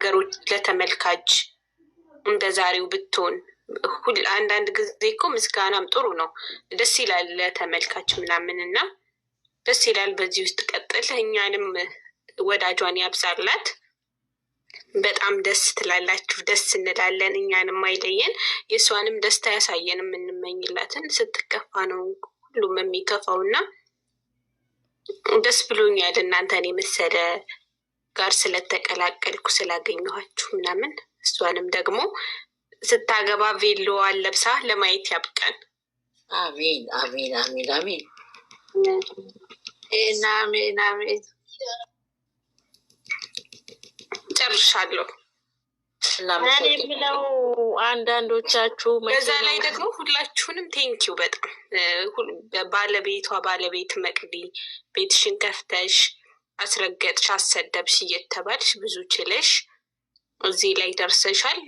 ነገሮች ለተመልካች እንደ ዛሬው ብትሆን አንዳንድ ጊዜ እኮ ምስጋናም ጥሩ ነው፣ ደስ ይላል ለተመልካች ምናምን እና ደስ ይላል። በዚህ ውስጥ ቀጥል፣ እኛንም ወዳጇን ያብዛላት። በጣም ደስ ትላላችሁ፣ ደስ እንላለን። እኛንም አይለየን፣ የእሷንም ደስታ ያሳየን። የምንመኝላትን ስትከፋ ነው ሁሉም የሚከፋው እና ደስ ብሎኛል እናንተን የመሰለ ጋር ስለተቀላቀልኩ ስላገኘኋችሁ ምናምን። እሷንም ደግሞ ስታገባ ቬሎ አለብሳ ለማየት ያብቀን። አሜን አሜን አሜን አሜን አሜን አሜን። ጨርሻለሁ። እኔ የምለው አንዳንዶቻችሁ በዛ ላይ ደግሞ ሁላችሁንም ቴንኪው በጣም ባለቤት መቅዲ ቤትሽን ከፍተሽ አስረገጥሽ፣ አሰደብሽ እየተባልሽ ብዙ ችለሽ እዚህ ላይ ደርሰሻል።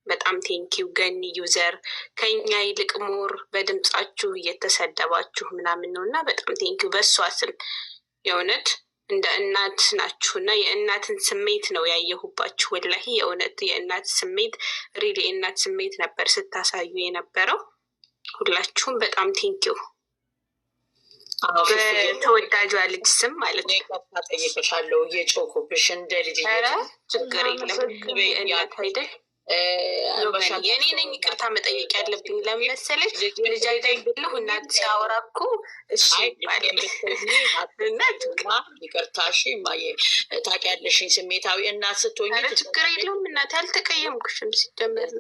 በጣም ቴንኪው። ገኒ ዩዘር ከኛ ይልቅ ሞር በድምጻችሁ እየተሰደባችሁ ምናምን ነው እና በጣም ቴንኪው በእሷ ስም የእውነት እንደ እናት ናችሁ እና የእናትን ስሜት ነው ያየሁባችሁ። ወላሂ የእውነት የእናት ስሜት ሪሊ የእናት ስሜት ነበር ስታሳዩ የነበረው። ሁላችሁም በጣም ቴንኪው። በተወዳጇ ልጅ ስም ማለት ነው። ጠይቅሻለሁ እየጮኩብሽ እንደ ልጅ ችግር የለም እናት አይደል የኔ ነኝ ይቅርታ መጠየቅ ያለብኝ። ለምን መሰለሽ ልጅ አይደለሁ እናት ሲያወራ እኮ እሺ ይቅርታሽ ታውቂያለሽኝ ስሜታዊ እናት ስትሆኝ ችግር የለውም እናት አልተቀየምኩሽም። ሲጀመር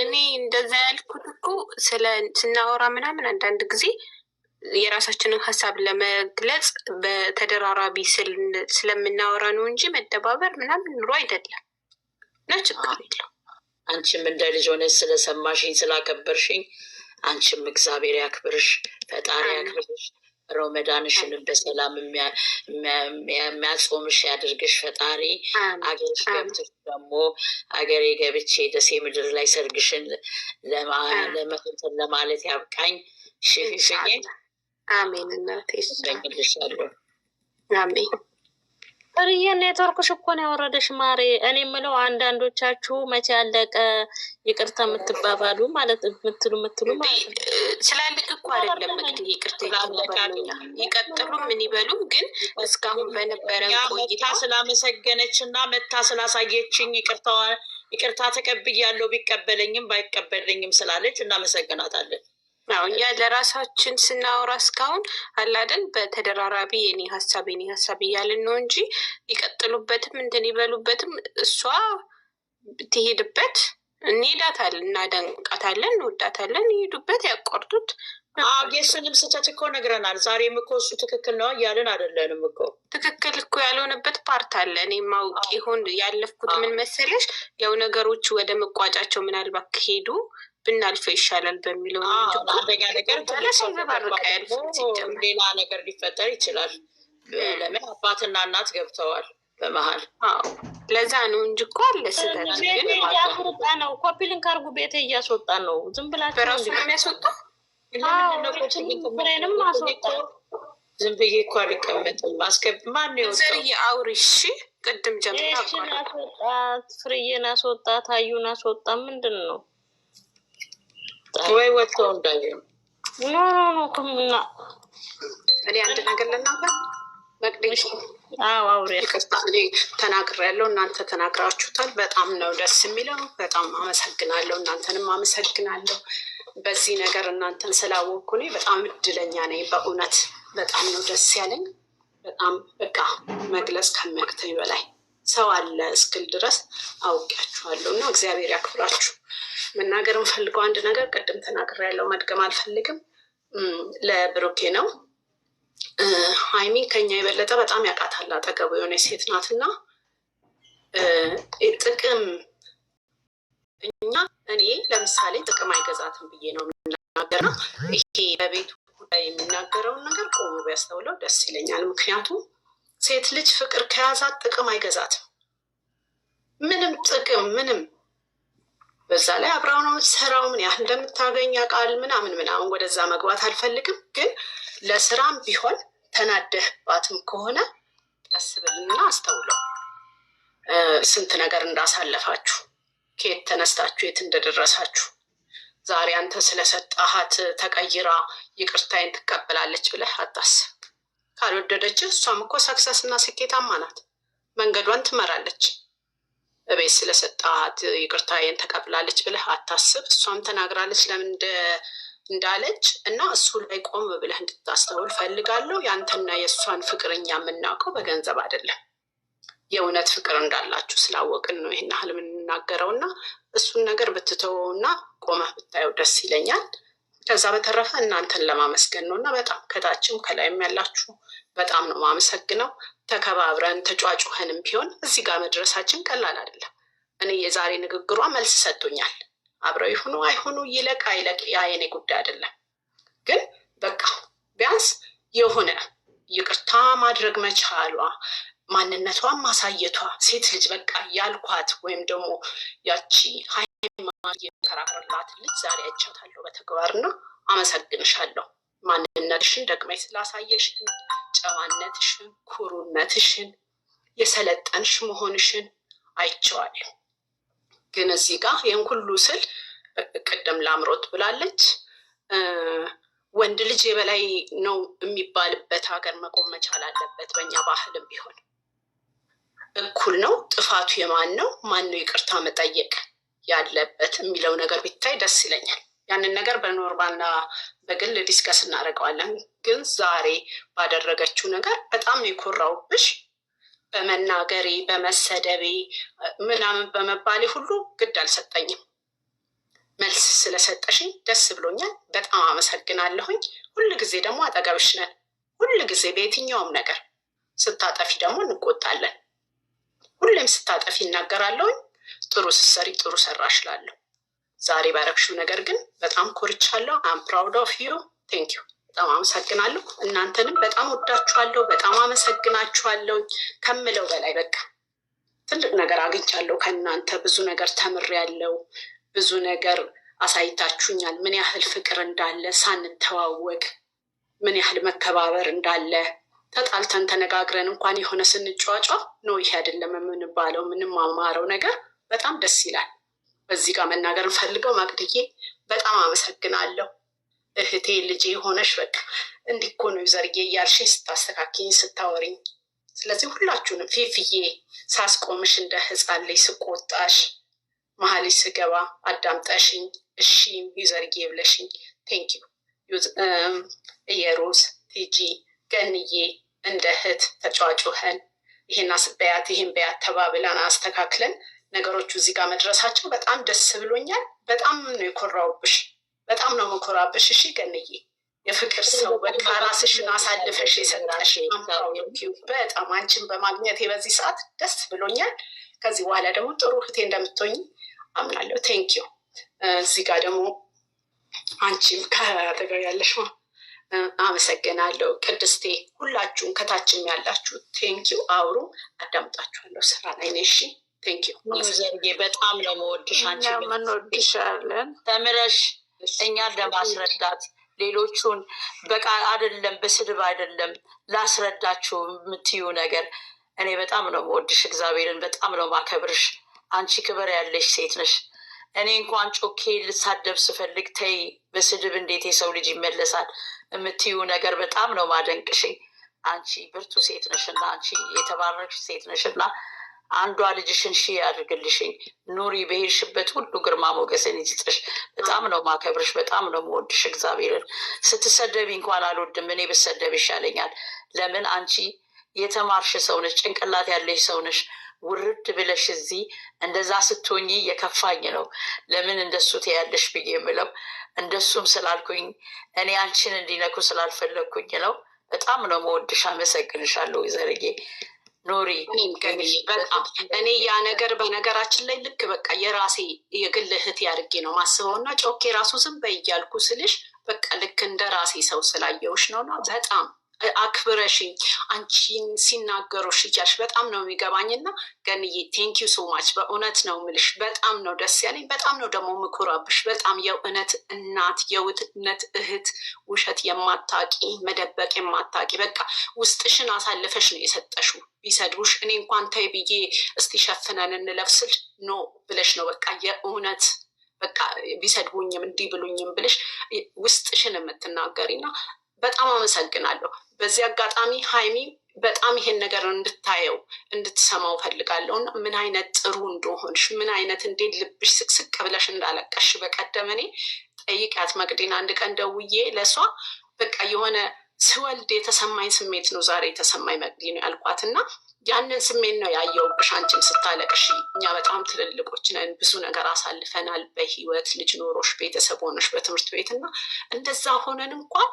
እኔ እንደዛ ያልኩት እኮ ስናወራ ምናምን አንዳንድ ጊዜ የራሳችንን ሀሳብ ለመግለጽ በተደራራቢ ስለምናወራ ነው እንጂ መደባበር ምናምን ኑሮ አይደለም። ችግር የለው። አንቺም እንደ ልጅ ሆነሽ ስለሰማሽኝ ስላከበርሽኝ አንቺም እግዚአብሔር ያክብርሽ፣ ፈጣሪ ያክብርሽ። ረመዳንሽንም በሰላም የሚያጾምሽ ያድርግሽ ፈጣሪ። አገርሽ ገብተሽ ደግሞ አገሬ ገብቼ ደሴ ምድር ላይ ሰርግሽን ለመፈተን ለማለት ያብቃኝ። ሽፊፍዬ አሜን። እናቴ እመኝልሻለሁ። አሜን። ፍርዬ ኔትወርክሽ እኮ ነው ያወረደሽ ማሬ። እኔ የምለው አንዳንዶቻችሁ መቼ ያለቀ ይቅርታ የምትባባሉ ማለት የምትሉ ማለት ነው። ስላለቅ እኮ አይደለም እንግዲህ ይቅርታ ይቀጥሉ ምን ይበሉም፣ ግን እስካሁን በነበረ ቆይታ ስላመሰገነች እና መታ ስላሳየችኝ ይቅርታ ተቀብያለሁ ቢቀበለኝም ባይቀበለኝም ስላለች እናመሰግናታለን። አዎ እኛ ለራሳችን ስናወራ እስካሁን አላደን በተደራራቢ የኔ ሀሳብ እያልን ነው እንጂ ይቀጥሉበትም እንትን ይበሉበትም እሷ ትሄድበት እንሄዳታለን፣ እናደንቃታለን፣ እንወዳታለን። ይሄዱበት ያቋርጡት። የእሱንም ስህተት እኮ ነግረናል። ዛሬም እኮ እሱ ትክክል ነው እያልን አይደለንም እኮ ትክክል እኮ ያልሆነበት ፓርት አለ። እኔ ማውቅ ይሆን ያለፍኩት ምን መሰለሽ፣ ያው ነገሮች ወደ መቋጫቸው ምናልባት ከሄዱ ብናልፈው ይሻላል በሚለው አንደኛ ነገር ሌላ ነገር ሊፈጠር ይችላል። ለምን አባትና እናት ገብተዋል በመሀል። ለዛ ነው እንጂ እኮ አለ ስህተት እያስወጣ ነው። ኮፒ ሊንክ አድርጉ። ቤቴ እያስወጣ ነው። ዝም ብላችሁ በራሱ ነው የሚያስወጣ። ፍሬንም አስወጣ። ዝም ብዬ እኮ አልቀመጥም። ማን ዘርዬ አውሪሽ ቅድም ጀምሮ አስወጣት። ፍሬዬን አስወጣት። ታዩን አስወጣ። ምንድን ነው ወይ ወጥተው እንዳየ ኖ ከምና እኔ አንድ ነገር ልናገር መቅደሽ። አውሪ። ይቅርታ እኔ ተናግሬያለሁ፣ እናንተ ተናግራችሁታል። በጣም ነው ደስ የሚለው። በጣም አመሰግናለሁ። እናንተንም አመሰግናለሁ። በዚህ ነገር እናንተን ስላወቅኩ እኔ በጣም እድለኛ ነኝ። በእውነት በጣም ነው ደስ ያለኝ። በጣም በቃ መግለጽ ከሚያቅተኝ በላይ ሰው አለ እስክል ድረስ አውቂያችኋለሁ እና እግዚአብሔር ያክብራችሁ። መናገር የምፈልገው አንድ ነገር ቅድም ተናግሬያለሁ፣ መድገም አልፈልግም። ለብሩኬ ነው። ሀይሚ ከኛ የበለጠ በጣም ያውቃታል። አጠገቡ የሆነ ሴት ናትና ጥቅም እኔ ለምሳሌ ጥቅም አይገዛትም ብዬ ነው የምናገር ነው። ይሄ በቤቱ ጉዳይ የሚናገረውን ነገር ቆሞ ቢያስተውለው ደስ ይለኛል። ምክንያቱም ሴት ልጅ ፍቅር ከያዛት ጥቅም አይገዛትም። ምንም ጥቅም ምንም። በዛ ላይ አብራው ነው የምትሰራው። ምን ያህል እንደምታገኝ ያውቃል ምናምን። ወደዛ መግባት አልፈልግም። ግን ለስራም ቢሆን ተናደህባትም ከሆነ ቀስ ብልና አስተውለው። ስንት ነገር እንዳሳለፋችሁ ከየት ተነስታችሁ የት እንደደረሳችሁ ዛሬ አንተ ስለሰጣሃት ተቀይራ ይቅርታዬን ትቀበላለች ብለህ አታስብ። ካልወደደች እሷም እኮ ሰክሰስ እና ስኬታማ ናት፣ መንገዷን ትመራለች። እቤት ስለሰጣሃት ይቅርታዬን ተቀብላለች ብለህ አታስብ። እሷም ተናግራለች ለምን እንዳለች እና እሱ ላይ ቆም ብለህ እንድታስተውል ፈልጋለሁ። ያንተና የእሷን ፍቅርኛ የምናውቀው በገንዘብ አይደለም። የእውነት ፍቅር እንዳላችሁ ስላወቅን ነው ይህን ያህል የምንናገረው እና እሱን ነገር ብትተወውና ቆመህ ብታየው ደስ ይለኛል። ከዛ በተረፈ እናንተን ለማመስገን ነው እና በጣም ከታችም ከላይም ያላችሁ በጣም ነው ማመሰግነው። ተከባብረን ተጫጩኸንም ቢሆን እዚህ ጋር መድረሳችን ቀላል አይደለም። እኔ የዛሬ ንግግሯ መልስ ሰጥቶኛል። አብረው ይሁኑ አይሁኑ ይለቅ አይለቅ ያ የኔ ጉዳይ አይደለም። ግን በቃ ቢያንስ የሆነ ይቅርታ ማድረግ መቻሏ ማንነቷን ማሳየቷ ሴት ልጅ በቃ ያልኳት ወይም ደግሞ ያቺ ሃይማኖት የተከራከረላት ልጅ ዛሬ አይቻታለሁ በተግባርና አመሰግንሻለሁ። ማንነትሽን ደግመሽ ስላሳየሽን፣ ጨዋነትሽን፣ ኩሩነትሽን፣ የሰለጠንሽ መሆንሽን አይቼዋለሁ። ግን እዚህ ጋር ይህን ሁሉ ስል ቅድም ላምሮት ብላለች፣ ወንድ ልጅ የበላይ ነው የሚባልበት ሀገር መቆም መቻል አለበት። በእኛ ባህልም ቢሆን እኩል ነው። ጥፋቱ የማን ነው? ማን ነው ይቅርታ መጠየቅ ያለበት የሚለው ነገር ቢታይ ደስ ይለኛል። ያንን ነገር በኖርማልና በግል ዲስከስ እናደርገዋለን። ግን ዛሬ ባደረገችው ነገር በጣም ነው የኮራውብሽ። በመናገሬ በመሰደቤ ምናምን በመባሌ ሁሉ ግድ አልሰጠኝም። መልስ ስለሰጠሽኝ ደስ ብሎኛል። በጣም አመሰግናለሁኝ። ሁል ጊዜ ደግሞ አጠገብሽ ነን። ሁል ጊዜ በየትኛውም ነገር ስታጠፊ ደግሞ እንቆጣለን። ሁሌም ስታጠፊ እናገራለሁኝ። ጥሩ ስትሰሪ ጥሩ ሰራሽ እላለሁ። ዛሬ ባረግሽው ነገር ግን በጣም ኮርቻለሁ። አም ፕራውድ ኦፍ ዩ። ቴንክ ዩ። በጣም አመሰግናለሁ። እናንተንም በጣም ወዳችኋለሁ። በጣም አመሰግናችኋለሁ ከምለው በላይ በቃ ትልቅ ነገር አግኝቻለሁ ከእናንተ። ብዙ ነገር ተምሬያለሁ። ብዙ ነገር አሳይታችሁኛል። ምን ያህል ፍቅር እንዳለ ሳንተዋወቅ፣ ምን ያህል መከባበር እንዳለ ተጣልተን ተነጋግረን እንኳን የሆነ ስንጫጫ ነው ይሄ አይደለም የምንባለው የምንማማረው ነገር በጣም ደስ ይላል። በዚህ ጋር መናገር እንፈልገው ማቅድዬ በጣም አመሰግናለሁ። እህቴ ልጄ ሆነሽ በቃ እንዲህ እኮ ነው ዘርዬ እያልሽኝ ስታስተካክኝ ስታወሪኝ። ስለዚህ ሁላችሁንም ፊፍዬ ሳስቆምሽ እንደ ህፃን ልጅ ስቆጣሽ መሀል ስገባ አዳምጠሽኝ እሺ ዩዘርጌ ብለሽኝ ቴንኪዩ። እየሮዝ ቲጂ ገንዬ እንደ እህት ተጫዋጩኸን ይሄን አስበያት ይሄን በያት ተባብለን አስተካክለን ነገሮቹ እዚህ ጋር መድረሳቸው በጣም ደስ ብሎኛል። በጣም ነው የኮራውብሽ። በጣም ነው መኮራብሽ። እሺ ገንዬ የፍቅር ሰው በቃ ራስሽን አሳልፈሽ የሰጠሽ በጣም አንቺን በማግኘቴ በዚህ ሰዓት ደስ ብሎኛል። ከዚህ በኋላ ደግሞ ጥሩ እህቴ እንደምትሆኝ አምናለሁ። ቴንኪዩ። እዚህ ጋር ደግሞ አንቺም ከአጠገብ ያለሽ አመሰግናለሁ። ቅድስቴ ሁላችሁም ከታችም ያላችሁ ቴንኪዩ። አውሩ አዳምጣችኋለሁ። ስራ ላይ ነኝ። እሺ ቴንኪዩ ዘርጌ በጣም ነው መወድሽ። አንቺ እንወድሻለን። ተምረሽ እኛን ለማስረዳት ሌሎቹን በቃል አይደለም በስድብ አይደለም ላስረዳችሁ የምትዩ ነገር እኔ በጣም ነው መወድሽ። እግዚአብሔርን በጣም ነው ማከብርሽ። አንቺ ክብር ያለሽ ሴት ነሽ። እኔ እንኳን ጮኬ ልሳደብ ስፈልግ ተይ በስድብ እንዴት የሰው ልጅ ይመለሳል የምትዩ ነገር በጣም ነው ማደንቅሽኝ። አንቺ ብርቱ ሴት ነሽና፣ አንቺ የተባረክሽ ሴት ነሽና አንዷ ልጅሽን ሺ ያድርግልሽኝ። ኑሪ በሄድሽበት ሁሉ ግርማ ሞገስን ይስጥሽ። በጣም ነው ማከብርሽ። በጣም ነው መወድሽ። እግዚአብሔርን ስትሰደቢ እንኳን አልወድም። እኔ ብሰደብ ይሻለኛል። ለምን አንቺ የተማርሽ ሰው ነሽ፣ ጭንቅላት ያለሽ ሰው ነሽ። ውርድ ብለሽ እዚህ እንደዛ ስትሆኚ የከፋኝ ነው። ለምን እንደሱ ትያለሽ ብዬ የምለው እንደሱም ስላልኩኝ እኔ አንቺን እንዲነኩ ስላልፈለግኩኝ ነው። በጣም ነው መወድሽ። አመሰግንሻለሁ ዘርጌ ኑሪ። በጣም እኔ ያ ነገር በነገራችን ላይ ልክ በቃ የራሴ የግል እህት ያድርጌ ነው ማስበው እና ጮኬ ራሱ ዝም በይ እያልኩ ስልሽ በቃ ልክ እንደ ራሴ ሰው ስላየውሽ ነው። እና በጣም አክብረሽኝ አንቺን ሲናገሩሽ እያልሽ በጣም ነው የሚገባኝና ገንዬ ቴንኪዩ ሶ ማች። በእውነት ነው ምልሽ፣ በጣም ነው ደስ ያለኝ። በጣም ነው ደግሞ ምኩራብሽ። በጣም የእውነት እናት፣ የእውነት እህት፣ ውሸት የማታቂ መደበቅ የማታቂ በቃ ውስጥሽን አሳልፈሽ ነው የሰጠሽው። ቢሰድቡሽ እኔ እንኳን ተይ ብዬ እስቲ ሸፍነን እንለብስል ኖ ብለሽ ነው በቃ የእውነት በቃ ቢሰድቡኝም እንዲህ ብሉኝም ብለሽ ውስጥሽን የምትናገሪና በጣም አመሰግናለሁ። በዚህ አጋጣሚ ሀይሚ በጣም ይሄን ነገር እንድታየው እንድትሰማው ፈልጋለሁ። እና ምን አይነት ጥሩ እንደሆንሽ ምን አይነት እንዴት ልብሽ ስቅስቅ ብለሽ እንዳለቀሽ በቀደም እኔ ጠይቂያት መቅዲን አንድ ቀን ደውዬ ለሷ በቃ የሆነ ስወልድ የተሰማኝ ስሜት ነው ዛሬ የተሰማኝ መቅዲ ነው ያልኳት እና ያንን ስሜት ነው ያየውብሽ አንቺም ስታለቅሽ። እኛ በጣም ትልልቆች ነን፣ ብዙ ነገር አሳልፈናል በህይወት ልጅ ኖሮሽ ቤተሰብ ሆነሽ በትምህርት ቤት እና እንደዛ ሆነን እንኳን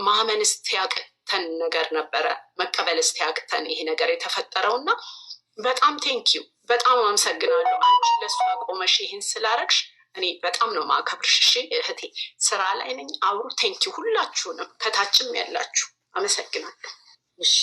ማመን እስቲያቅተን ነገር ነበረ፣ መቀበል እስቲያቅተን ይሄ ነገር የተፈጠረው እና በጣም ቴንኪዩ በጣም አመሰግናለሁ። አንቺ ለእሷ ቆመሽ ይህን ስላረግሽ እኔ በጣም ነው ማከብርሽ። እሺ እህቴ ስራ ላይ ነኝ። አብሮ ቴንኪዩ ሁላችሁንም ከታችም ያላችሁ አመሰግናለሁ። እሺ